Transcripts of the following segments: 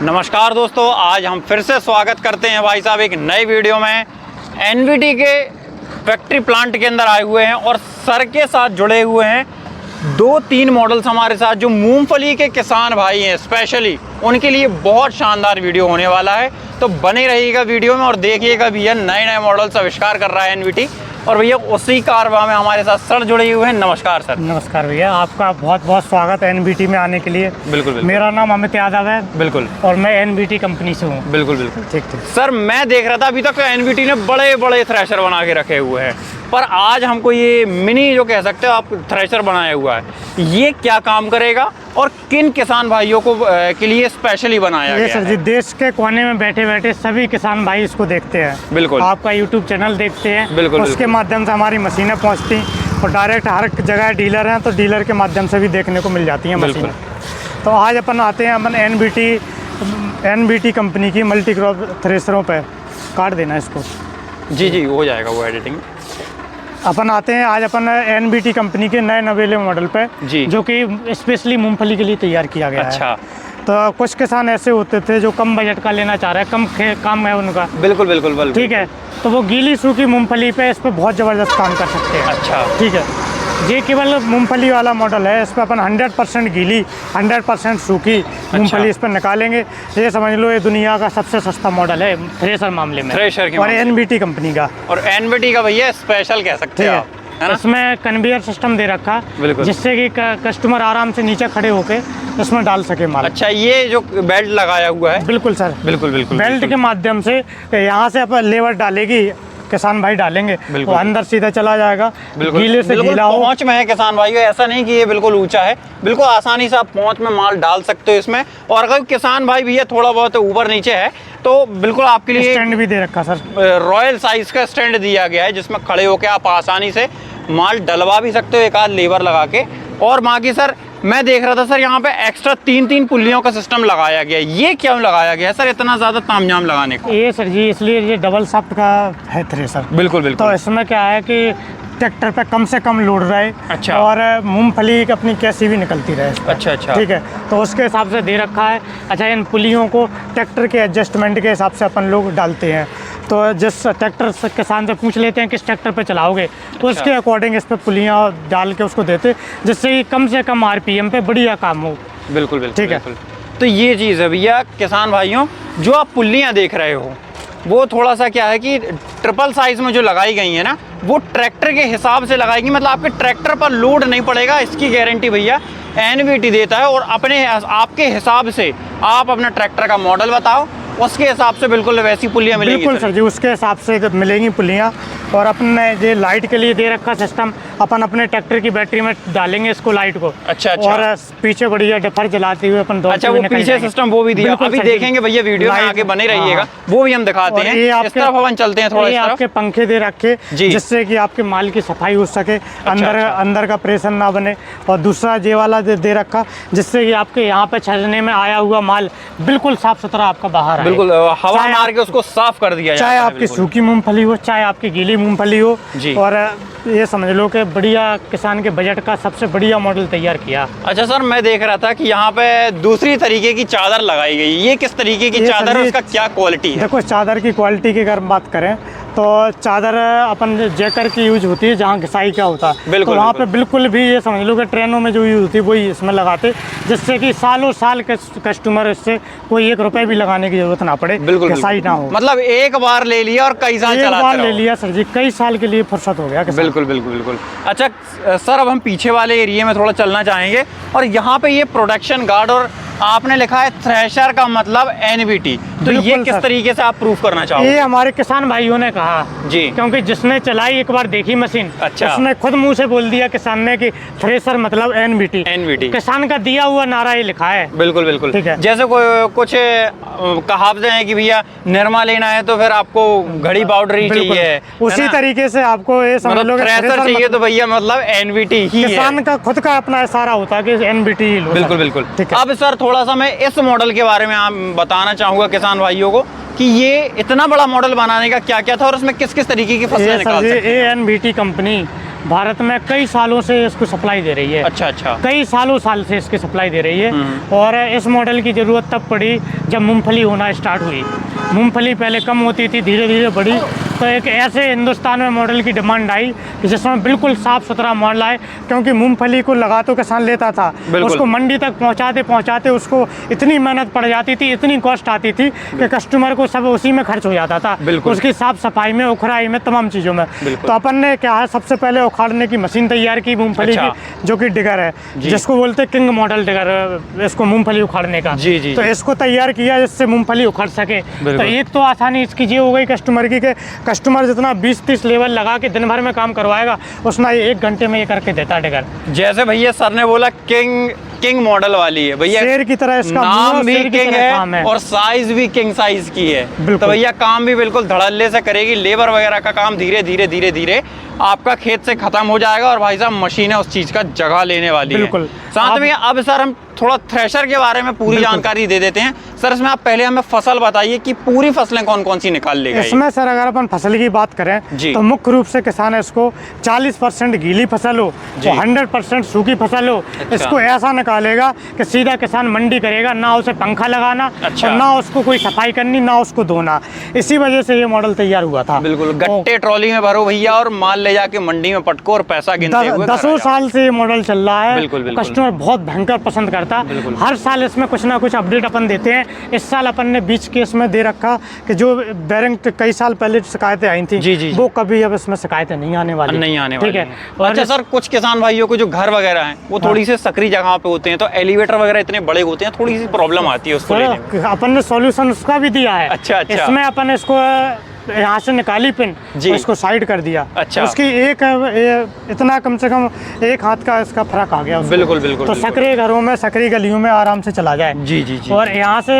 नमस्कार दोस्तों, आज हम फिर से स्वागत करते हैं भाई साहब एक नए वीडियो में। एनवीटी के फैक्ट्री प्लांट के अंदर आए हुए हैं और सर के साथ जुड़े हुए हैं 2-3 मॉडल्स हमारे साथ जो मूंगफली के किसान भाई हैं, स्पेशली उनके लिए बहुत शानदार वीडियो होने वाला है। तो बने रहिएगा वीडियो में और देखिएगा भैया नए नए मॉडल्स आविष्कार कर रहा है एनवीटी। और भैया उसी कारवा में हमारे साथ सर जुड़े हुए हैं। नमस्कार सर। नमस्कार भैया, आपका बहुत बहुत स्वागत है एनवीटी में आने के लिए। बिल्कुल। मेरा नाम अमित यादव है। बिल्कुल। और मैं एनवीटी कंपनी से हूँ। बिल्कुल। ठीक। सर मैं देख रहा था अभी तक एनवीटी ने बड़े बड़े थ्रेशर बना के रखे हुए हैं, पर आज हमको ये मिनी जो कह सकते हो आप थ्रेशर बनाया हुआ है, ये क्या काम करेगा और किन किसान भाइयों को के लिए स्पेशली बनाया गया है? सर जी, देश के कोने में बैठे बैठे सभी किसान भाई इसको देखते हैं। बिल्कुल। आपका यूट्यूब चैनल देखते हैं। बिल्कुल। उसके माध्यम से हमारी मशीनें पहुँचती और डायरेक्ट हर जगह डीलर हैं, तो डीलर के माध्यम से भी देखने को मिल जाती हैं मशीनें। तो आज अपन आते हैं एनवीटी कंपनी की मल्टी क्रॉप थ्रेशरों पर। काट देना इसको। जी हो जाएगा वो एडिटिंग। अपन आते हैं आज अपन एनवीटी कंपनी के नए नवेले मॉडल पे, जो कि स्पेशली मूंगफली के लिए तैयार किया गया है। तो कुछ किसान ऐसे होते थे जो कम बजट का लेना चाह रहे हैं, कम काम है उनका। बिल्कुल। ठीक है, तो वो गीली सूखी मूंगफली पे इस पर बहुत ज़बरदस्त काम कर सकते हैं। अच्छा। ठीक है, ये केवल मूंगफली वाला मॉडल है। इस पर अपन 100% गीली 100% सूखी मूंगफली इस पर निकालेंगे। ये समझ लो ये दुनिया का सबसे सस्ता मॉडल है थ्रेशर मामले में, थ्रेशर के और एनवीटी कंपनी का। और एनवीटी का भैया स्पेशल कह सकते हैं आप, है ना? इसमें कन्वेयर सिस्टम दे रखा, जिससे कि कस्टमर आराम से नीचे खड़े होके उसमें डाल सके माल। अच्छा, ये जो बेल्ट लगाया हुआ है? बिल्कुल सर, बिल्कुल। बेल्ट के माध्यम से यहाँ से अपन लेवर डालेगी, किसान भाई डालेंगे, वो अंदर सीधा चला जाएगा। गीले से गीला हो। पहुंच में है किसान भाइयों, ऐसा नहीं कि ये बिल्कुल ऊंचा है, बिल्कुल आसानी से आप पहुंच में माल डाल सकते हो इसमें। और अगर किसान भाई भैया थोड़ा बहुत ऊपर नीचे है तो बिल्कुल आपके लिए स्टैंड भी दे रखा सर, रॉयल साइज का स्टैंड दिया गया है, जिसमें खड़े होकर आप आसानी से माल डलवा भी सकते हो एक आध लेबर लगा के। और बाकी सर मैं देख रहा था सर यहाँ पे एक्स्ट्रा 3 पुल्लियों का सिस्टम लगाया गया है। ये क्यों लगाया गया है सर इतना ज्यादा तामझाम लगाने का? ये सर जी इसलिए ये डबल शाफ्ट का है थ्रेशर। बिल्कुल। तो इसमें क्या है कि ट्रैक्टर पे कम से कम लोड रहे। अच्छा। और मूंगफली अपनी कैसी भी निकलती रहे। अच्छा। ठीक है, तो उसके हिसाब से दे रखा है। अच्छा, इन पुलियों को ट्रैक्टर के एडजस्टमेंट के हिसाब से अपन लोग डालते हैं। तो जिस ट्रैक्टर से किसान से पूछ लेते हैं किस ट्रैक्टर पे चलाओगे, तो उसके अकॉर्डिंग इस पर पुलियाँ डाल के उसको देते, जिससे कि कम से कम आरपीएम पे बढ़िया काम हो। बिल्कुल। ठीक है। तो ये चीज़ है भैया किसान भाइयों, जो आप पुल्लियाँ देख रहे हो वो थोड़ा सा क्या है कि ट्रिपल साइज में जो लगाई गई है ना, वो ट्रैक्टर के हिसाब से लगाएगी, मतलब आपके ट्रैक्टर पर लोड नहीं पड़ेगा। इसकी गारंटी भैया एनवीटी देता है। और आपके हिसाब से आप अपना ट्रैक्टर का मॉडल बताओ, उसके हिसाब से बिल्कुल वैसी पुलियाँ मिलेंगी। बिल्कुल सर जी, उसके हिसाब से मिलेंगी पुलियाँ। और अपने ये लाइट के लिए दे रखा सिस्टम, अपन अपने ट्रैक्टर की बैटरी में डालेंगे इसको लाइट को। अच्छा। और पीछे बढ़िया डिफर जलाते हुए अपन दौड़ते अच्छा, वो पीछे सिस्टम वो भी दिया, अभी देखेंगे भैया वीडियो में आगे बने रहिएगा, वो भी हम दिखाते हैं। इस तरफ अपन चलते हैं थोड़ा। आपके पंखे दे रखे जिससे कि आपके माल की सफाई हो सके, अंदर का प्रेशर ना बने। और दूसरा ये वाला दे रखा जिससे कि आपके यहाँ पे छलने में आया हुआ माल बिल्कुल साफ सुथरा आपका बाहर आए। बिल्कुल हवा मार के उसको साफ कर दिया, चाहे आपकी सूखी मूंगफली हो चाहे आपकी गीली मूंगफली हो। और ये समझ लो कि बढ़िया किसान के बजट का सबसे बढ़िया मॉडल तैयार किया। अच्छा सर, मैं देख रहा था कि यहाँ पे दूसरी तरीके की चादर लगाई गई, ये किस तरीके की चादर है, उसका क्या क्वालिटी है? देखो, चादर की क्वालिटी की अगर बात करें तो चादर अपन जेकर की यूज होती है जहाँ घिसाई का होता है, तो वहाँ पे बिल्कुल भी ये समझ लो कि ट्रेनों में जो यूज होती है वही इसमें लगाते, जिससे कि सालों साल कस्टमर इससे कोई 1 रुपए भी लगाने की जरूरत ना पड़े, घिसाई ना हो। मतलब एक बार ले लिया और कई साल चलाते रहो। ले लिया सर जी, कई साल के लिए फुर्सत हो गया। बिल्कुल। अच्छा सर, अब हम पीछे वाले एरिया में थोड़ा चलना चाहेंगे। और यहाँ पे ये प्रोडक्शन गार्ड और आपने लिखा है थ्रेशर का मतलब एनवीटी, तो ये किस तरीके से आप प्रूफ करना चाहोगे? ये हमारे किसान भाइयों ने कहा जी, क्योंकि जिसने चलाई एक बार देखी मशीन, अच्छा, उसने खुद मुंह से बोल दिया किसान ने कि थ्रेशर मतलब एनवीटी। किसान का दिया हुआ नारा ये लिखा है। बिल्कुल। ठीक है। जैसे कुछ कहावतें हैं कि भैया निरमा लेना है तो फिर आपको घड़ी पाउडर ही चाहिए, उसी तरीके से आपको ये समझ लो थ्रेशर चाहिए तो भैया मतलब एनवीटी ही है। किसान का खुद का अपना इशारा होता है कि एनवीटी ही लो। बिल्कुल। अब सर थोड़ा सा मैं इस मॉडल के बारे में आप बताना चाहूंगा किसान भाइयों को कि ये इतना बड़ा मॉडल बनाने का क्या क्या था और उसमें किस किस तरीके की फसलें निकाल सकते हैं। एनवीटी कंपनी भारत में कई सालों से इसको सप्लाई दे रही है। अच्छा अच्छा। कई साल से इसकी सप्लाई दे रही है। और इस मॉडल की ज़रूरत तब पड़ी जब मूंगफली होना स्टार्ट हुई। मूंगफली पहले कम होती थी, धीरे धीरे बढ़ी, तो एक ऐसे हिंदुस्तान में मॉडल की डिमांड आई कि जिसमें बिल्कुल साफ़ सुथरा मॉडल आए, क्योंकि मूंगफली को लगा तो किसान लेता था, उसको मंडी तक पहुंचाते उसको इतनी मेहनत पड़ जाती थी, इतनी कॉस्ट आती थी कि कस्टमर को सब उसी में खर्च हो जाता था, उसकी साफ सफाई में, उखराई में, तमाम चीज़ों में। तो अपन ने क्या है, सबसे पहले उखाड़ने की मशीन तैयार की मूंगफली की, जो कि डिगर है, जिसको बोलते हैं किंग मॉडल डिगर, इसको मूंगफली उखाड़ने का। तो इसको तैयार किया जिससे मूंगफली उखड़ सके। तो एक तो आसानी इसकी ये हो गई कस्टमर की, कि कस्टमर जितना 20-30 लेवल लगा के दिन भर में काम करवाएगा, उतना 1 घंटे में ये करके देता है डिगर। जैसे भैया सर ने बोला किंग मॉडल वाली है भैया, शेर की तरह इसका नाम भी किंग है और साइज भी किंग साइज की है। तो भैया काम भी बिल्कुल धड़ल्ले से करेगी, लेबर वगैरह का काम धीरे धीरे आपका खेत से खत्म हो जाएगा, और भाई साहब मशीन है उस चीज का जगह लेने वाली है। साथ में अब सर हम थोड़ा थ्रेशर के बारे में पूरी जानकारी दे देते हैं। सर इसमें आप पहले हमें फसल बताइए कि पूरी फसलें कौन कौन सी निकाल लेगा इसमें। सर अगर अपन फसल की बात करें तो मुख्य रूप से किसान इसको 40% गीली फसल हो, 100% सूखी फसल हो, इसको ऐसा निकालेगा कि सीधा किसान मंडी करेगा, ना उसे पंखा लगाना, और ना उसको कोई सफाई करनी, ना उसको धोना। इसी वजह से ये मॉडल तैयार हुआ था। बिल्कुल, गट्टे ट्रॉली में भरो भैया और माल ले जाके मंडी में पटको और पैसा गिनते हुए। 10 साल से ये मॉडल चल रहा है। कस्टमर बहुत भयंकर पसंद करता। हर साल इसमें कुछ ना कुछ अपडेट अपन देते हैं। इस साल अपन ने बीच केस में दे रखा कि जो बेरिंग कई साल पहले शिकायतें आई थी, वो कभी अब इसमें शिकायतें नहीं आने वाली, ठीक है। अच्छा सर, कुछ किसान भाइयों को जो घर वगैरह हैं वो थोड़ी सी सकरी जगह पे होते हैं, तो एलिवेटर वगैरह इतने बड़े होते हैं, थोड़ी सी प्रॉब्लम आती है उसको लेने में। अपन ने सॉल्यूशन उसका भी दिया है। अच्छा। इसमें अपन इसको यहाँ से निकाली पिन, इसको साइड कर दिया। अच्छा। उसकी इतना कम से कम 1 हाथ का इसका फर्क आ गया। बिल्कुल। तो सकरे घरों में, सकरी गलियों में आराम से चला जाए। जी। और यहाँ से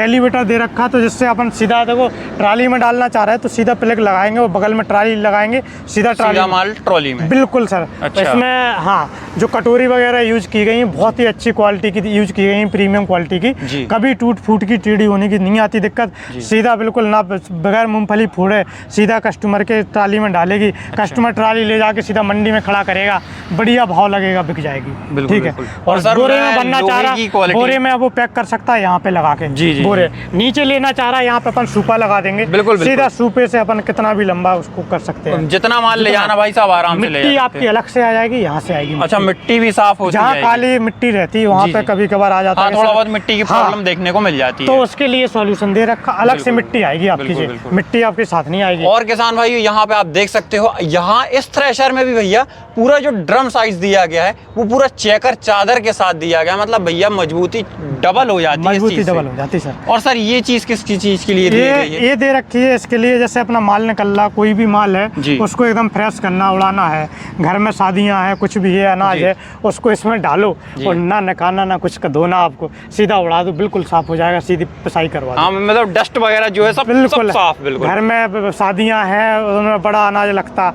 एलिवेटर दे रखा, तो जिससे अपन सीधा देखो ट्राली में डालना चाह रहे हैं तो सीधा प्लग लगाएंगे, वो बगल में ट्राली लगाएंगे, सीधा माल ट्रॉली में। बिल्कुल सर। अच्छा। इसमें हाँ, जो कटोरी वगैरह यूज की गई, बहुत ही अच्छी क्वालिटी की यूज की गई, प्रीमियम क्वालिटी की। कभी टूट फूट की, टेढ़ी होने की नहीं आती दिक्कत। सीधा बिल्कुल ना, बगैर मूंगफली फोड़े सीधा कस्टमर के ट्राली में डालेगी। कस्टमर ट्राली ले जाके सीधा मंडी में खड़ा करेगा, बढ़िया भाव लगेगा, बिक जाएगी। ठीक है। और बोरे में बनना चाह रहा, बोरे में अब वो पैक कर सकता है यहाँ पे लगा के। बोरे नीचे लेना चाह रहा है, यहाँ पे अपन सूपा लगा देंगे। सीधा सूपे से अपन कितना भी लंबा उसको कर सकते हैं। जितना माल ले जाना भाई साहब आराम से ले जाते हैं। मिट्टी आपकी अलग से आ जाएगी, यहाँ से आएगी। अच्छा, मिट्टी भी साफ होती है। जहाँ काली मिट्टी रहती है वहाँ पे कभी कभार आ जाता है, थोड़ा बहुत मिट्टी की प्रॉब्लम देखने को मिल जाती है। तो उसके लिए सॉल्यूशन दे रखा, अलग से मिट्टी आएगी आपकी, मिट्टी आपके साथ नहीं आएगी। और किसान भाई यहाँ पे आप देख सकते हो, यहाँ इस थ्रेशर में भी भैया पूरा जो ड्रम साइज दिया गया है वो पूरा चेकर चादर के साथ दिया गया, मतलब भैया मजबूती डबल हो जाती है। मजबूती डबल हो जाती है सर। और सर ये चीज किस चीज के लिए दी गई है? ये दे रखी है इसके लिए, जैसे अपना माल निकल रहा, कोई भी माल है उसको एकदम फ्रेश करना, उड़ाना है, घर में शादियां हैं, कुछ भी है, अनाज है, उसको इसमें डालो और ना नकाना ना कुछ धोना, आपको सीधा उड़ा दो, बिल्कुल साफ हो जाएगा, सीधी पिसाई करवा दो। मतलब डस्ट वगैरह जो है सब बिल्कुल साफ। बिल्कुल। घर में शादियां हैं, उनमें बड़ा अनाज लगता,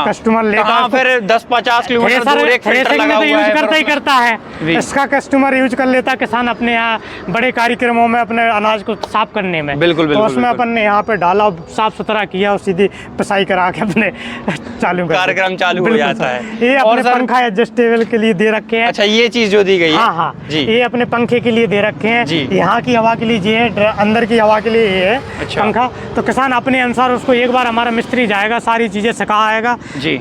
कस्टमर लेता, फिर 10-50 किलोमीटर दूर एक फिल्टर लगा हुआ है, करता ही करता है। इसका कस्टमर यूज कर लेता किसान अपने यहाँ बड़े कार्यक्रमों में, अपने अनाज को साफ करने में। बिल्कुल। तो उसमें अपन ने यहाँ पे डाला, साफ सुथरा किया और सीधी पिसाई करा के अपने कार्यक्रम चालू हो जाता है। ये अपने पंखा एडजस्टेबल के लिए दे रखे हैं। अच्छा, ये चीज जो दी गई है। हाँ, ये अपने पंखे के लिए दे रखे हैं। यहाँ की हवा के लिए ये है, अंदर की हवा के लिए ये है पंखा। तो किसान अपने अनुसार उसको, एक बार हमारा मिस्त्री जाएगा, सारी चीजें सिखा आएगा,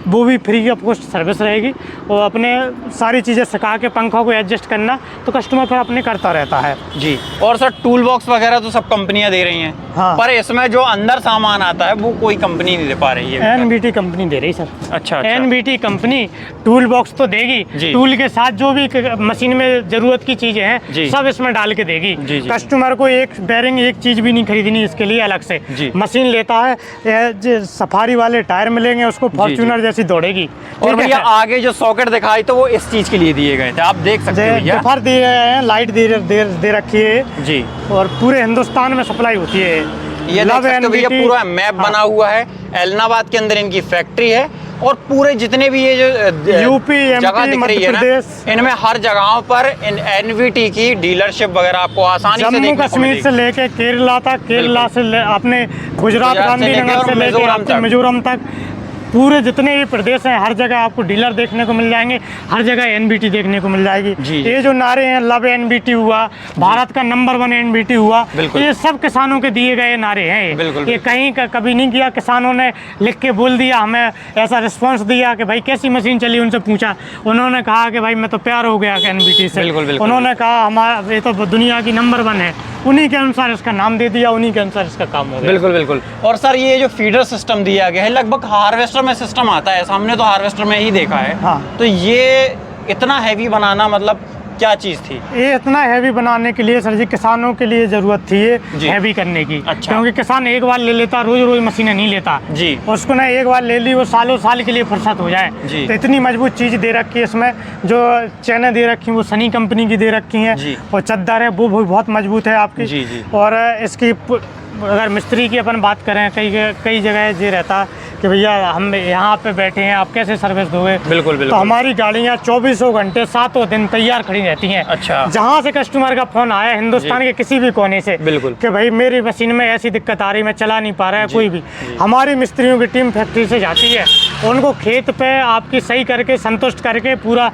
वो भी फ्री ऑफ कॉस्ट सर्विस रहेगी, और अपने सारी चीजें सिखा के पंखा को एडजस्ट करना, तो कस्टमर फिर अपने करता रहता है। जी। और सर टूल बॉक्स वगैरह तो सब कंपनियां दे रही हैं। हाँ। पर इसमें जो अंदर सामान आता है वो कोई कंपनी नहीं दे पा रही है। NVT कंपनी दे रही सर। अच्छा। NVT कंपनी टूल बॉक्स तो देगी, टूल के साथ जो भी मशीन में जरूरत की चीजें हैं सब इसमें डाल के देगी। कस्टमर को एक बेरिंग, एक चीज भी नहीं खरीदनी इसके लिए अलग से। मशीन लेता है, सफारी वाले टायर मिलेंगे उसको, फॉर्च्यूनर जैसी दौड़ेगी। और भैया आगे जो सॉकेट दिखाई तो वो इस चीज के लिए दिए गए थे, आप देख सकते हैं। डिफर दिए हैं, लाइट दे रखी है जी, और पूरे हिंदुस्तान में सप्लाई होती है। ये देख सकते हो भैया, पूरा मैप बना हुआ है। एलनाबाद के अंदर इनकी फैक्ट्री है, और पूरे जितने भी ये जो यूपी, जगह दिख रही है ना, इनमें हर जगहों पर NVT की डीलरशिप वगैरह आपको आसानी से देखने को मिलेगी। जम्मू कश्मीर से लेके केरला तक, केरला से अपने गुजरात गांधीनगर से लेके मिजोरम तक पूरे जितने भी प्रदेश हैं हर जगह आपको डीलर देखने को मिल जाएंगे, हर जगह एनबीटी देखने को मिल जाएगी। ये जो नारे हैं, लव एनबीटी हुआ, भारत का नंबर 1 एनबीटी हुआ, ये सब किसानों के दिए गए नारे हैं। ये कहीं का कभी नहीं किया, किसानों ने लिख के बोल दिया, हमें ऐसा रिस्पॉन्स दिया कि भाई कैसी मशीन चली, उनसे पूछा, उन्होंने कहा कि भाई मैं तो प्यार हो गया एनबीटी से। उन्होंने कहा हमारा ये तो दुनिया की नंबर 1 है, उन्हीं के अनुसार इसका नाम दे दिया, उन्हीं के अनुसार इसका काम हो गया। बिल्कुल बिल्कुल। और सर ये जो फीडर सिस्टम दिया गया है, लगभग हार्वेस्टर में सिस्टम आता है, हमने तो हार्वेस्टर में ही देखा है। हाँ। तो ये इतना हैवी बनाना मतलब क्या चीज़ थी? ये इतना हैवी बनाने के लिए सर जी किसानों के लिए ज़रूरत थी ये हैवी करने की। अच्छा। क्योंकि किसान एक बार ले लेता, रोज रोज मशीनें नहीं लेता जी। उसको ना एक बार ले ली, वो सालों साल के लिए फुर्सत हो जाए। तो इतनी मजबूत चीज़ दे रखी है इसमें, जो चैनें दे रखी हैं वो सनी कंपनी की दे रखी हैं, और चद्दर है वो बहुत मजबूत है आपकी। जी। और इसकी अगर मिस्त्री की अपन बात करें, कई जगह ये रहता कि भैया हम यहाँ पे बैठे हैं, आप कैसे सर्विस दोगे। बिल्कुल। तो हमारी गाड़ियाँ 24 घंटे 7 दिन तैयार खड़ी रहती हैं। अच्छा। जहाँ से कस्टमर का फोन आया हिंदुस्तान के किसी भी कोने से, बिल्कुल, कि भाई मेरी मशीन में ऐसी दिक्कत आ रही, मैं चला नहीं पा रहा है, कोई भी, हमारी मिस्त्रियों की टीम फैक्ट्री से जाती है, उनको खेत पे आपकी सही करके संतुष्ट करके पूरा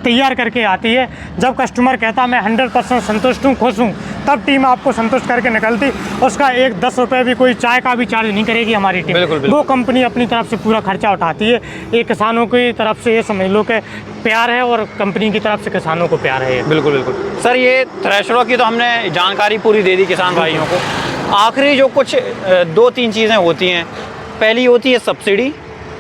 तैयार करके आती है। जब कस्टमर कहता मैं 100% संतुष्ट हूँ, खुश हूँ, तब टीम आपको संतुष्ट करके निकलती। उसका 10 रुपये भी कोई चाय का भी चार्ज नहीं करेगी हमारी टीम। बिल्कुल। वो कंपनी अपनी तरफ से पूरा खर्चा उठाती है। ये किसानों की तरफ से ये समझ लो कि प्यार है, और कंपनी की तरफ से किसानों को प्यार है। बिल्कुल। सर ये थ्रेशरों की तो हमने जानकारी पूरी दे दी किसान भाइयों को। आखिरी जो कुछ 2-3 चीज़ें होती हैं, पहली होती है सब्सिडी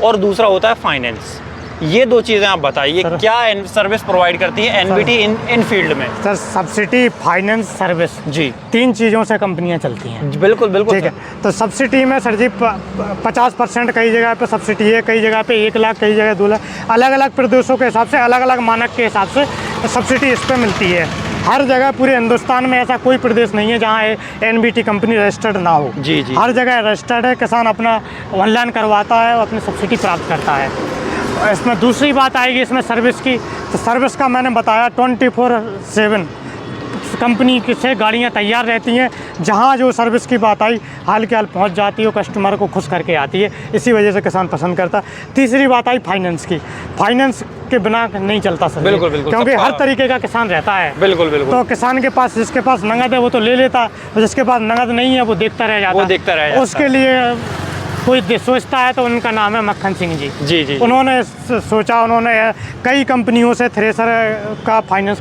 और दूसरा होता है फाइनेंस। ये 2 चीज़ें आप बताइए, क्या सर्विस प्रोवाइड करती है एनबीटी इन फील्ड में? सर सब्सिडी, फाइनेंस, सर्विस जी, 3 चीज़ों से कंपनियां चलती हैं। बिल्कुल। ठीक है। तो सब्सिडी में सर जी 50% कई जगह पे सब्सिडी है, कई जगह पे 1 लाख, कई जगह 2 लाख, अलग अलग प्रदेशों के हिसाब से, अलग अलग मानक के हिसाब से सब्सिडी इस पर मिलती है। हर जगह पूरे हिंदुस्तान में ऐसा कोई प्रदेश नहीं है जहाँ एनबीटी कंपनी रजिस्टर्ड ना हो। जी। हर जगह रजिस्टर्ड है, किसान अपना ऑनलाइन करवाता है और अपनी सब्सिडी प्राप्त करता है। इसमें दूसरी बात आएगी इसमें सर्विस की, तो सर्विस का मैंने बताया 24/7 कंपनी से गाड़ियाँ तैयार रहती हैं। जहाँ जो सर्विस की बात आई हाल के हाल पहुँच जाती है, कस्टमर को खुश करके आती है, इसी वजह से किसान पसंद करता। तीसरी बात आई फाइनेंस की। फाइनेंस के बिना नहीं चलता सर। बिल्कुल। क्योंकि हर तरीके का किसान रहता है। बिल्कुल। तो किसान के पास, जिसके पास नगद है वो तो ले लेता, और जिसके पास नगद नहीं है वो देखता रह जाता। उसके लिए कोई सोचता है तो उनका नाम है मक्खन सिंह जी। जी। उन्होंने सोचा, उन्होंने कई कंपनियों से थ्रेसर का फाइनेंस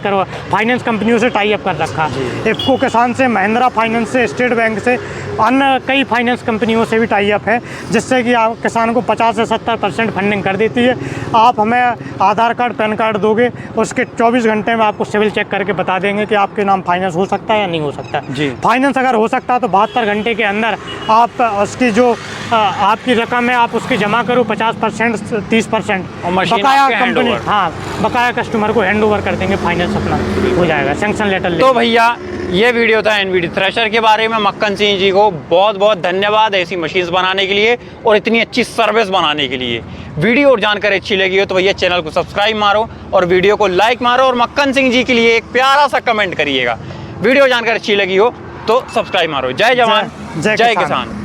कंपनियों से टाई अप कर रखा। इफ्को किसान से, महिंद्रा फाइनेंस से, स्टेट बैंक से, अन्य कई फाइनेंस कंपनियों से भी टाई अप है, जिससे कि आप किसान को 50 से 70% फंडिंग कर देती है। आप हमें आधार कार्ड, पैन कार्ड दोगे, उसके 24 घंटे में आपको सिविल चेक करके बता देंगे कि आपके नाम फाइनेंस हो सकता है या नहीं हो सकता। फाइनेंस अगर हो सकता है तो 72 घंटे के अंदर आप उसकी जो आपकी रकम है आप उसकी जमा करो 50%, 30%, बकाया कंपनी, हाँ, बकाया कस्टमर को हैंड ओवर कर देंगे, फाइनेंस अपना हो जाएगा, सैंक्शन लेटर। तो भैया ये वीडियो था एनबीटी थ्रेशर के बारे में। मक्खन सिंह जी को बहुत बहुत धन्यवाद ऐसी मशीन्स बनाने के लिए और इतनी अच्छी सर्विस बनाने के लिए। वीडियो और जानकारी अच्छी लगी हो तो भैया चैनल को सब्सक्राइब मारो और वीडियो को लाइक मारो, और मक्खन सिंह जी के लिए एक प्यारा सा कमेंट करिएगा। वीडियो जानकारी अच्छी लगी हो तो सब्सक्राइब मारो। जय जवान, जय किसान।